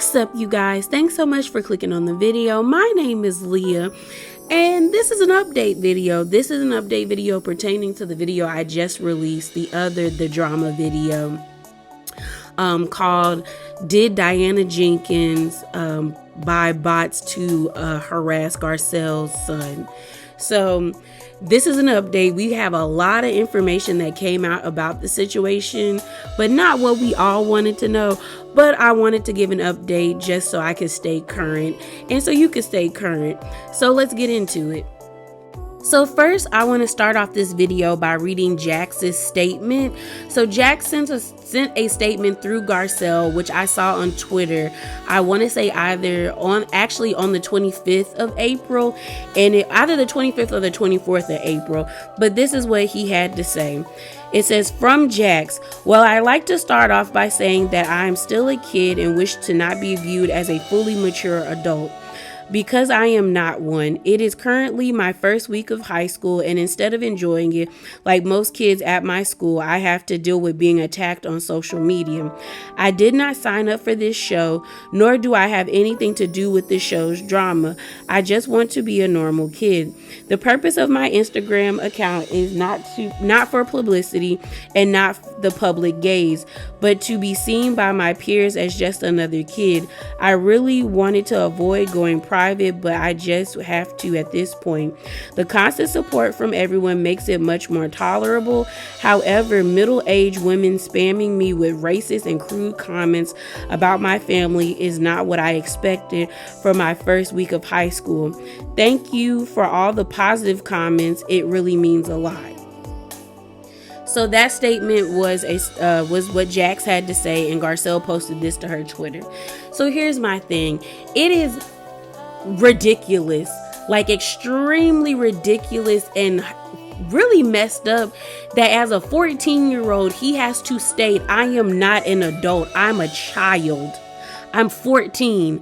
What's up, you guys? Thanks so much for clicking on the video. My name is Leah, and this is an update video. This is an update video pertaining to the video I just released, the drama video, called Did Diana Jenkins buy bots to harass Garcelle's son? So this is an update. We have a lot of information that came out about the situation, but not what we all wanted to know. But I wanted to give an update just so I could stay current and so you could stay current. So let's get into it. So first, I want to start off this video by reading Jax's statement. So Jax sent a statement through Garcelle, which I saw on Twitter. I want to say either on the 25th of April, and either the 25th or the 24th of April. But this is what he had to say. It says, from Jax, well, I like to start off by saying that I'm still a kid and wish to not be viewed as a fully mature adult, because I am not one. It is currently my first week of high school, and instead of enjoying it, like most kids at my school, I have to deal with being attacked on social media. I did not sign up for this show, nor do I have anything to do with the show's drama. I just want to be a normal kid. The purpose of my Instagram account is not for publicity and not the public gaze, but to be seen by my peers as just another kid. I really wanted to avoid going private, but I just have to at this point. The constant support from everyone makes it much more tolerable. However, middle-aged women spamming me with racist and crude comments about my family is not what I expected for my first week of high school. Thank you for all the positive comments. It really means a lot. So that statement was what Jax had to say, and Garcelle posted this to her Twitter. So here's my thing. It is ridiculous, like extremely ridiculous and really messed up that as a 14-year-old, he has to state, I am not an adult. I'm a child. I'm 14.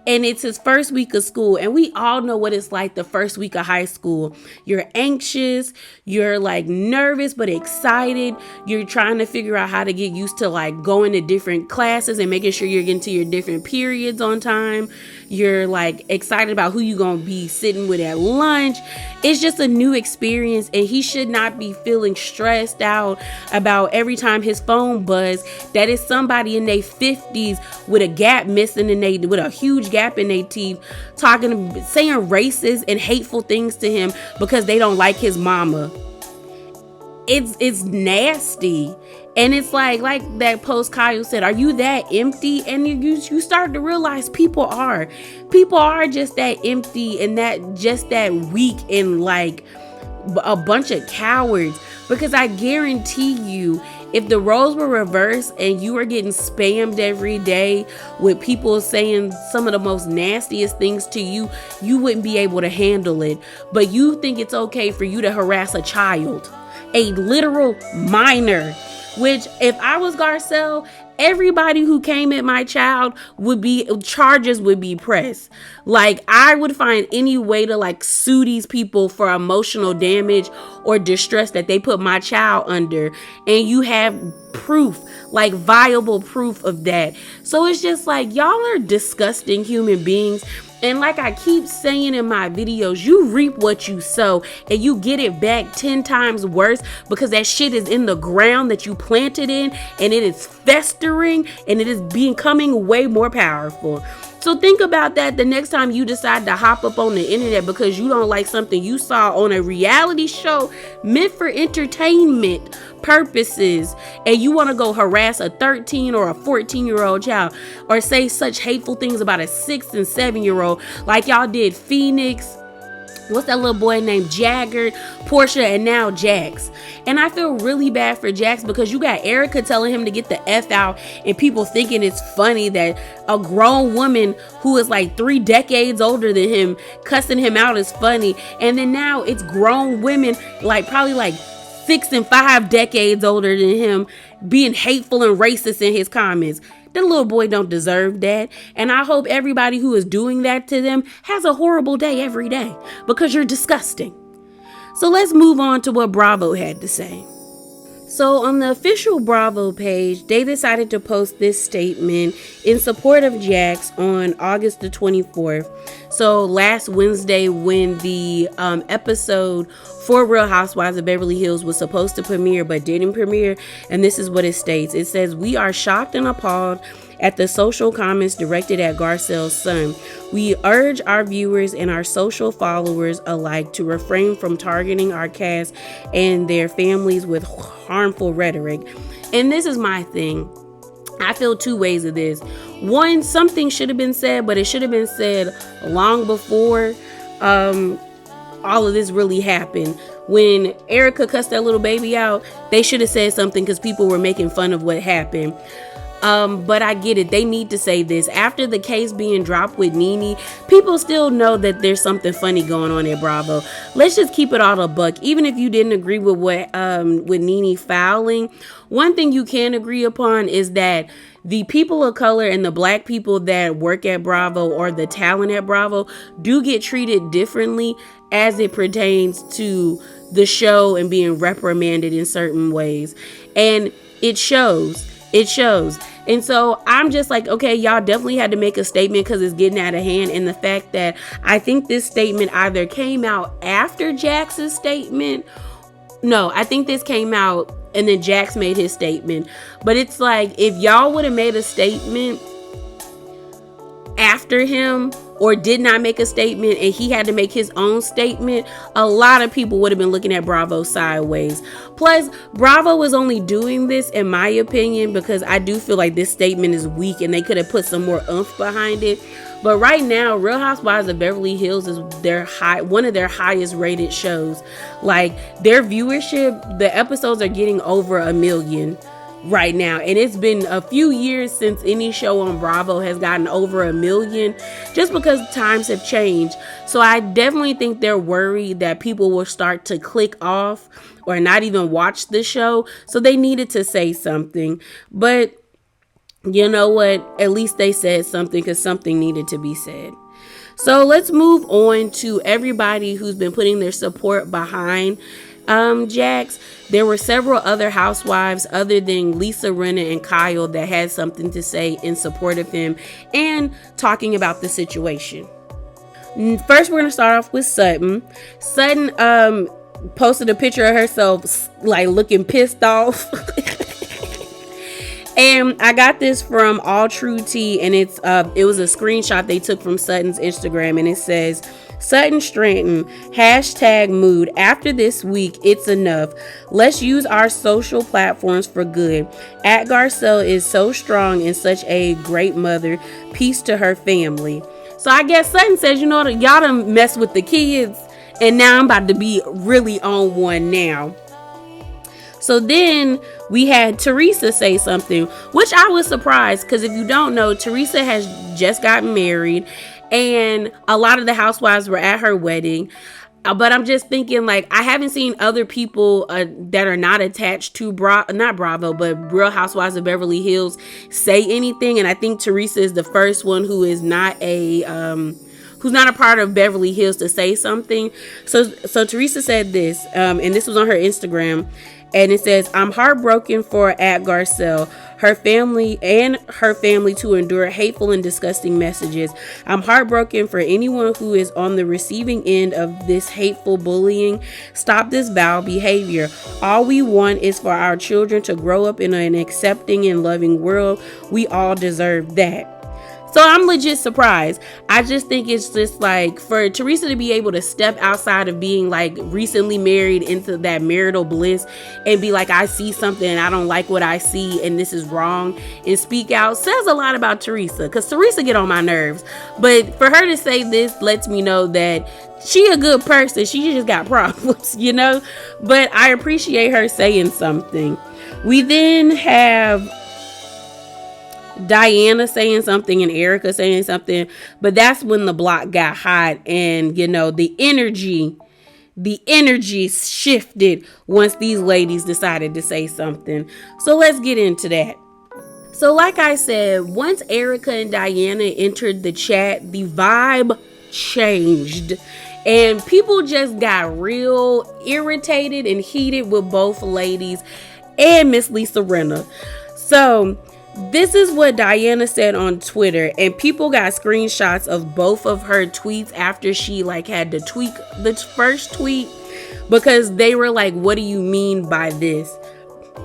And it's his first week of school. And we all know what it's like the first week of high school. You're anxious. You're like nervous, but excited. You're trying to figure out how to get used to like going to different classes and making sure you're getting to your different periods on time. You're like excited about who you're going to be sitting with at lunch. It's just a new experience, and he should not be feeling stressed out about every time his phone buzzes that is somebody in their 50s with a gap missing with a huge gap in their teeth, saying racist and hateful things to him because they don't like his mama. It's nasty. And it's like that post Kyle said, are you that empty? And you start to realize people are just that empty and that weak and like a bunch of cowards. Because I guarantee you, if the roles were reversed and you were getting spammed every day with people saying some of the most nastiest things to you, you wouldn't be able to handle it. But you think it's okay for you to harass a child, a literal minor. Which, if I was Garcelle, everybody who came at my child charges would be pressed. Like, I would find any way to like sue these people for emotional damage or distress that they put my child under. And you have proof, like viable proof of that. So it's just like, y'all are disgusting human beings. And like I keep saying in my videos, you reap what you sow, and you get it back 10 times worse, because that shit is in the ground that you planted in, and it is festering, and it is becoming way more powerful. So think about that the next time you decide to hop up on the internet because you don't like something you saw on a reality show meant for entertainment purposes, and you want to go harass a 13 or a 14-year-old child or say such hateful things about a 6 and 7-year-old like y'all did Phoenix. What's that little boy named Jagger, Portia, and now Jax? And I feel really bad for Jax because you got Erika telling him to get the F out, and people thinking it's funny that a grown woman who is like 3 decades older than him cussing him out is funny. And then now it's grown women like probably like 6 and 5 decades older than him being hateful and racist in his comments. The little boy don't deserve that. And I hope everybody who is doing that to them has a horrible day every day, because you're disgusting. So let's move on to what Bravo had to say. So on the official Bravo page, they decided to post this statement in support of Jax on August the 24th. So last Wednesday, when the episode for Real Housewives of Beverly Hills was supposed to premiere but didn't premiere, and this is what it states. It says, "We are shocked and appalled at the social comments directed at Garcelle's son. We urge our viewers and our social followers alike to refrain from targeting our cast and their families with harmful rhetoric." And this is my thing. I feel two ways of this. One, something should have been said, but it should have been said long before all of this really happened. When Erika cussed that little baby out, they should have said something because people were making fun of what happened. But I get it. They need to say this. After the case being dropped with Nene, people still know that there's something funny going on at Bravo. Let's just keep it all a buck. Even if you didn't agree with what with Nene fouling, one thing you can agree upon is that the people of color and the black people that work at Bravo or the talent at Bravo do get treated differently as it pertains to the show and being reprimanded in certain ways. And it shows. It shows. And so I'm just like, okay, y'all definitely had to make a statement because it's getting out of hand. And the fact that I think this statement either came out after Jax's statement. No, I think this came out and then Jax made his statement. But it's like, if y'all would have made a statement after him or did not make a statement and he had to make his own statement, a lot of people would have been looking at Bravo sideways. Plus, Bravo was only doing this, in my opinion, because I do feel like this statement is weak and they could have put some more oomph behind it. But right now, Real Housewives of Beverly Hills is one of their highest rated shows. Like, their viewership, the episodes are getting over 1 million right now, and it's been a few years since any show on Bravo has gotten over 1 million, just because times have changed. So I definitely think they're worried that people will start to click off or not even watch the show, so they needed to say something. But you know what, at least they said something because something needed to be said. So let's move on to everybody who's been putting their support behind Jax. There were several other housewives other than Lisa, Rinna, and Kyle that had something to say in support of him and talking about the situation. First, we're going to start off with Sutton. Sutton posted a picture of herself like looking pissed off. And I got this from All True Tea, and it was a screenshot they took from Sutton's Instagram, and it says, "Sutton Stratton, #mood. After this week, it's enough. Let's use our social platforms for good. Garcelle is so strong and such a great mother. Peace to her family." So I guess Sutton says, you know, y'all done mess with the kids, and now I'm about to be really on one now. So then we had Teresa say something, which I was surprised, because if you don't know, Teresa has just gotten married and a lot of the housewives were at her wedding. But I'm just thinking, like, I haven't seen other people that are not attached to not Bravo, but Real Housewives of Beverly Hills say anything. And I think Teresa is the first one who is not who's not a part of Beverly Hills to say something. So Teresa said this, and this was on her Instagram. And it says, "I'm heartbroken for Garcelle, her family to endure hateful and disgusting messages. I'm heartbroken for anyone who is on the receiving end of this hateful bullying. Stop this vile behavior. All we want is for our children to grow up in an accepting and loving world. We all deserve that." So I'm legit surprised. I just think it's just like for Teresa to be able to step outside of being like recently married into that marital bliss and be like, I see something and I don't like what I see and this is wrong, and speak out says a lot about Teresa, because Teresa get on my nerves. But for her to say this lets me know that she a good person. She just got problems, you know? But I appreciate her saying something. We then have Diana saying something and Erika saying something, but that's when the block got hot, and you know, the energy shifted once these ladies decided to say something. So let's get into that. So like I said, once Erika and Diana entered the chat, the vibe changed and people just got real irritated and heated with both ladies. and Miss Lisa Rinna. So this is what Diana said on Twitter, and people got screenshots of both of her tweets after she like had to tweak the first tweet, because they were like, what do you mean by this?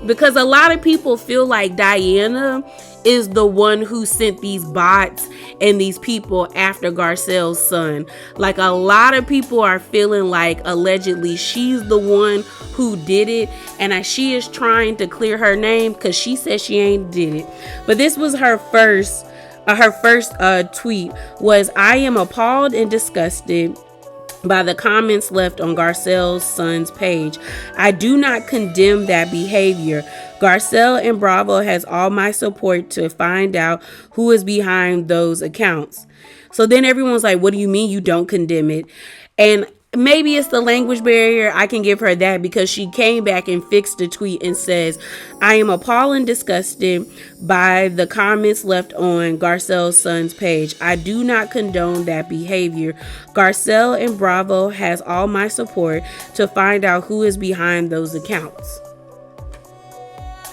Because a lot of people feel like Diana is the one who sent these bots and these people after Garcelle's son. Like, a lot of people are feeling like allegedly she's the one who did it, and she is trying to clear her name because she said she ain't did it. But this was her first tweet was, I am appalled and disgusted by the comments left on Garcelle's son's page. I do not condemn that behavior. Garcelle and Bravo has all my support to find out who is behind those accounts. So then everyone's like, what do you mean you don't condemn it? And maybe it's the language barrier. I can give her that, because she came back and fixed the tweet and says, I am appalled and disgusted by the comments left on Garcelle's son's page. I do not condone that behavior. Garcelle and Bravo has all my support to find out who is behind those accounts.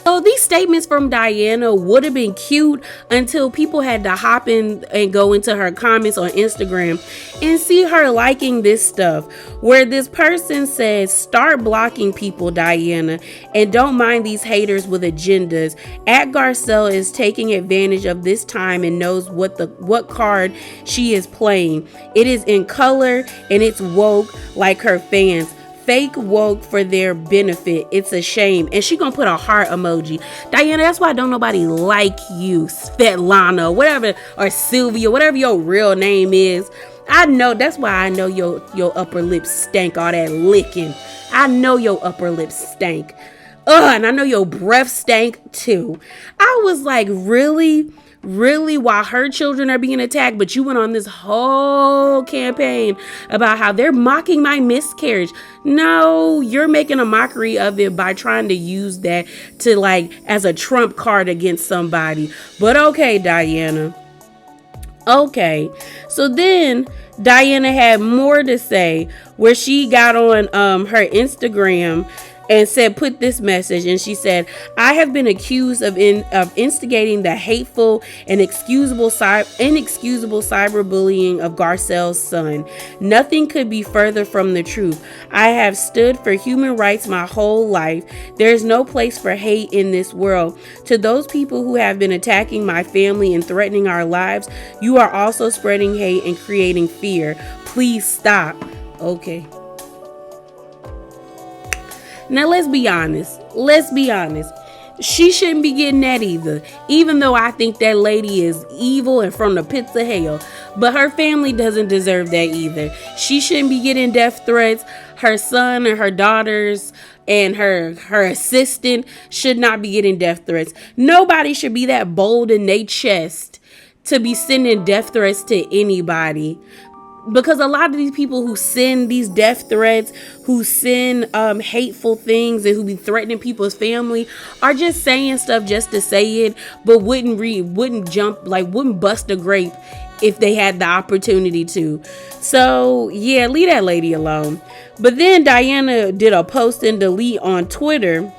So these statements from Diana would have been cute until people had to hop in and go into her comments on Instagram and see her liking this stuff, where this person says, start blocking people, Diana, and don't mind these haters with agendas. Garcelle is taking advantage of this time and knows what card she is playing. It is in color and it's woke like her fans. Fake woke for their benefit. It's a shame. And she gonna put a heart emoji. Diana, that's why don't nobody like you, Svetlana, whatever, or Sylvia, whatever your real name is. I know, that's why I know your upper lip stank, all that licking. I know your upper lip stank. And I know your breath stank too. I was like, really, while her children are being attacked, but you went on this whole campaign about how they're mocking my miscarriage. No, you're making a mockery of it by trying to use that to like as a trump card against somebody. But okay, Diana. Okay. So then Diana had more to say, where she got on her Instagram and said, put this message. And she said, I have been accused of instigating the hateful and inexcusable cyberbullying of Garcelle's son. Nothing could be further from the truth. I have stood for human rights my whole life. There is no place for hate in this world. To those people who have been attacking my family and threatening our lives, you are also spreading hate and creating fear. Please stop. Okay. Now, let's be honest. She shouldn't be getting that either. Even though I think that lady is evil and from the pits of hell. But her family doesn't deserve that either. She shouldn't be getting death threats. Her son and her daughters and her assistant should not be getting death threats. Nobody should be that bold in their chest to be sending death threats to anybody. Because a lot of these people who send these death threats, who send hateful things, and who be threatening people's family are just saying stuff just to say it, but wouldn't bust a grape if they had the opportunity to. So yeah, leave that lady alone. But then Diana did a post and delete on Twitter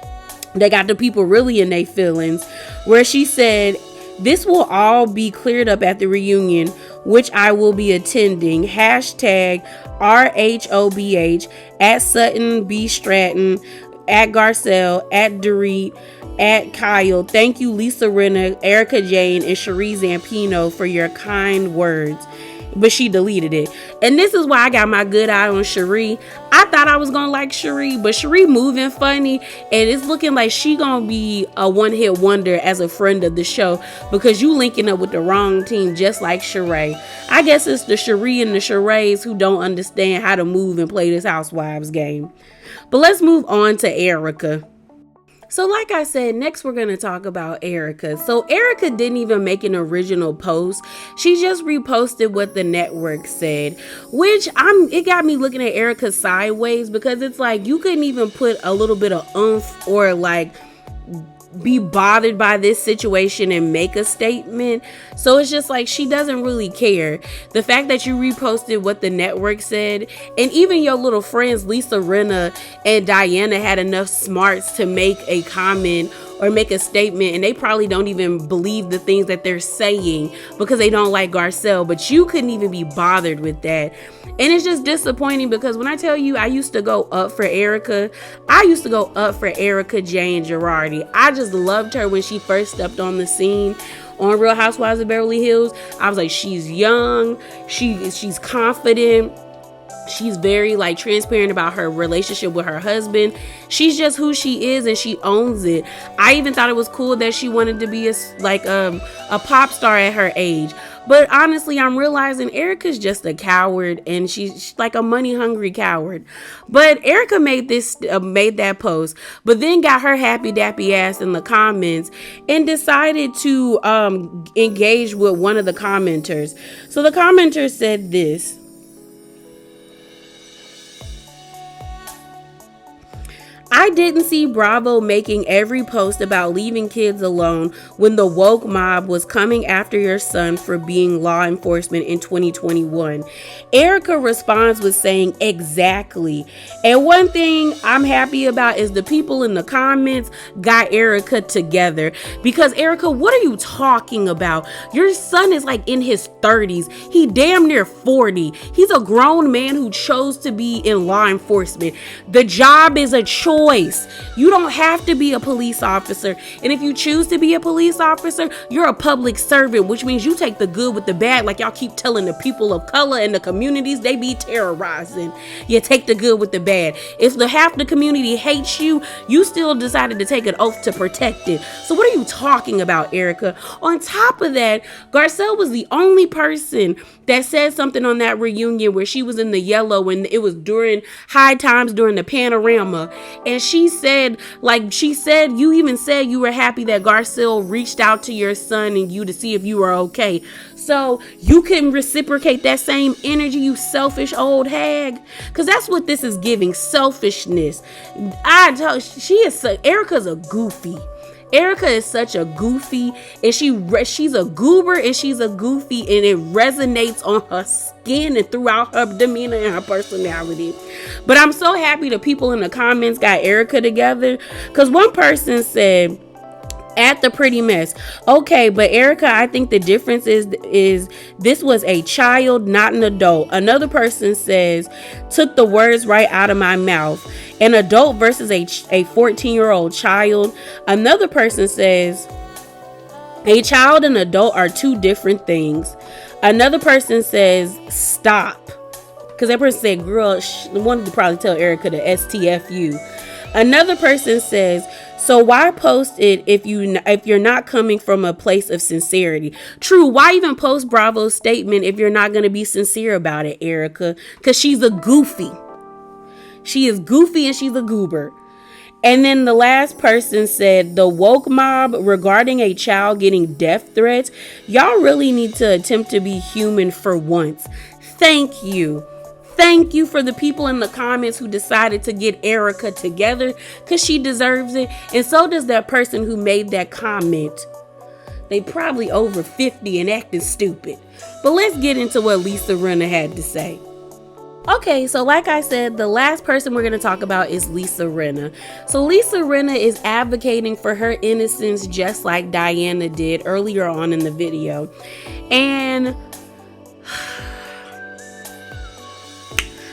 that got the people really in their feelings, where she said, this will all be cleared up at the reunion, which I will be attending. Hashtag RHOBH at Sutton B. Stratton, at Garcelle, at Dorit, at Kyle. Thank you, Lisa Rinna, Erika, Jayne, and Cherie Zampino for your kind words. But she deleted it. And this is why I got my good eye on Cherie. I thought I was gonna like Cherie, but Cherie moving funny, and it's looking like she gonna be a one-hit wonder as a friend of the show, because you linking up with the wrong team, just like Sheree. I guess it's the Cherie and the Sherees who don't understand how to move and play this housewives game. But let's move on to Erika. So like I said, next we're going to talk about Erika. So Erika didn't even make an original post. She just reposted what the network said, which it got me looking at Erika sideways, because it's like you couldn't even put a little bit of oomph or like be bothered by this situation and make a statement. So it's just like she doesn't really care. The fact that you reposted what the network said, and even your little friends Lisa, Rinna, and Diana had enough smarts to make a comment or make a statement, and they probably don't even believe the things that they're saying because they don't like Garcelle, but you couldn't even be bothered with that. And it's just disappointing because when I tell you I used to go up for Erika, Jayne, Girardi. I just loved her when she first stepped on the scene on Real Housewives of Beverly Hills. I was like, she's young, she's confident, she's very like transparent about her relationship with her husband. She's just who she is and she owns it. I even thought it was cool that she wanted to be a pop star at her age. But honestly, I'm realizing Erika's just a coward, and she's like a money hungry coward. But Erika made that post, but then got her happy dappy ass in the comments and decided to engage with one of the commenters. So the commenter said this: I didn't see Bravo making every post about leaving kids alone when the woke mob was coming after your son for being law enforcement in 2021. Erika responds with saying, exactly. And one thing I'm happy about is the people in the comments got Erika together. Because Erika, what are you talking about? Your son is like in his 30s. He damn near 40. He's a grown man who chose to be in law enforcement. The job is a choice. You don't have to be a police officer. And if you choose to be a police officer, you're a public servant, which means you take the good with the bad, like y'all keep telling the people of color and the communities they be terrorizing. You take the good with the bad. If half the community hates you, you still decided to take an oath to protect it. So what are you talking about, Erika? On top of that, Garcelle was the only person that said something on that reunion where she was in the yellow and it was during high times during the panorama. And she said, you even said you were happy that Garcelle reached out to your son and you to see if you were okay. So you can reciprocate that same energy, you selfish old hag. Because that's what this is giving, selfishness. Erika's a goofy. Erika is such a goofy, and she's a goober, and she's a goofy, and it resonates on her skin and throughout her demeanor and her personality. But I'm so happy the people in the comments got Erika together, because one person said, at the pretty mess. Okay, but Erika, I think the difference is this was a child, not an adult. Another person says, took the words right out of my mouth. An adult versus a 14-year-old child. Another person says, a child and adult are two different things. Another person says, stop. Because that person said, girl, wanted to probably tell Erika to STFU. Another person says, so why post it if you're not coming from a place of sincerity? True, why even post Bravo's statement if you're not going to be sincere about it, Erika? Because she's a goofy. She is goofy and she's a goober. And then the last person said, the woke mob regarding a child getting death threats. Y'all really need to attempt to be human for once. Thank you. Thank you for the people in the comments who decided to get Erika together, because she deserves it. And so does that person who made that comment. They probably over 50 and acting stupid. But let's get into what Lisa Rinna had to say. Okay, so like I said, the last person we're going to talk about is Lisa Rinna. So Lisa Rinna is advocating for her innocence just like Diana did earlier on in the video. And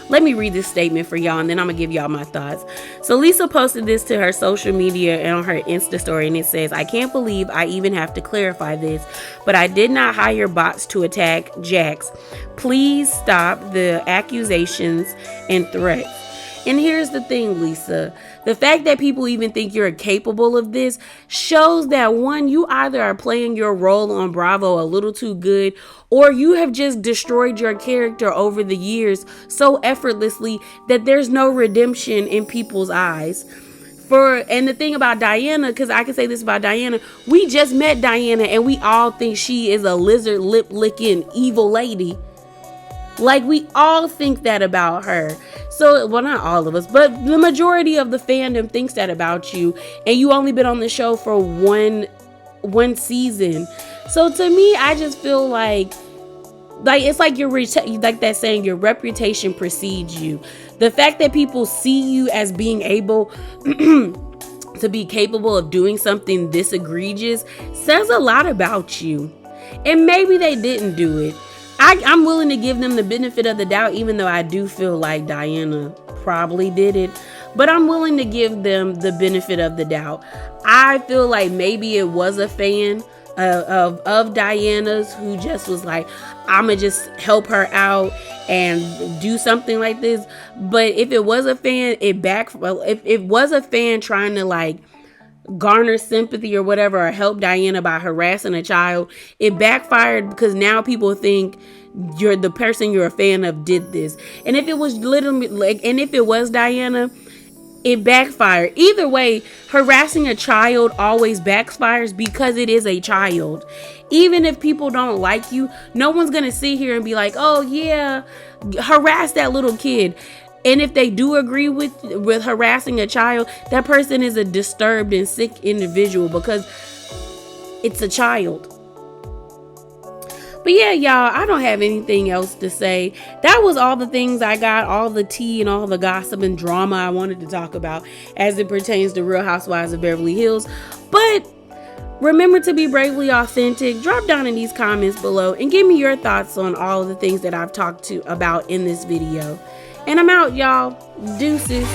let me read this statement for y'all, and then I'm going to give y'all my thoughts. So Lisa posted this to her social media and on her Insta story, and it says, I can't believe I even have to clarify this, but I did not hire bots to attack Jax. Please stop the accusations and threats. And here's the thing, Lisa. The fact that people even think you're capable of this shows that, one, you either are playing your role on Bravo a little too good, or you have just destroyed your character over the years so effortlessly that there's no redemption in people's eyes. And the thing about Diana, because I can say this about Diana, we just met Diana and we all think she is a lizard lip licking evil lady. Like, we all think that about her. So, well, not all of us, but the majority of the fandom thinks that about you, and you only been on the show for one season. So to me, I just feel like it's like like that saying, your reputation precedes you. The fact that people see you as being able to be capable of doing something this egregious says a lot about you. And maybe they didn't do it. I'm willing to give them the benefit of the doubt, even though I do feel like Diana probably did it. But I'm willing to give them the benefit of the doubt. I feel like maybe it was a fan of Diana's who just was like, I'ma just help her out and do something like this. But if it was a fan, if it was a fan trying to like garner sympathy or whatever, or help Diana by harassing a child, it backfired, because now people think you're the person you're a fan of did this. And if it was literally like, and if it was Diana, it backfired. Either way, harassing a child always backfires, because it is a child. Even if people don't like you, no one's gonna sit here and be like, oh yeah, harass that little kid. And if they do agree with harassing a child, that person is a disturbed and sick individual, because it's a child. But yeah, y'all, I don't have anything else to say. That was all the things I got, all the tea and all the gossip and drama I wanted to talk about as it pertains to Real Housewives of Beverly Hills. But remember to be bravely authentic. Drop down in these comments below and give me your thoughts on all of the things that I've talked about in this video. And I'm out, y'all. Deuces.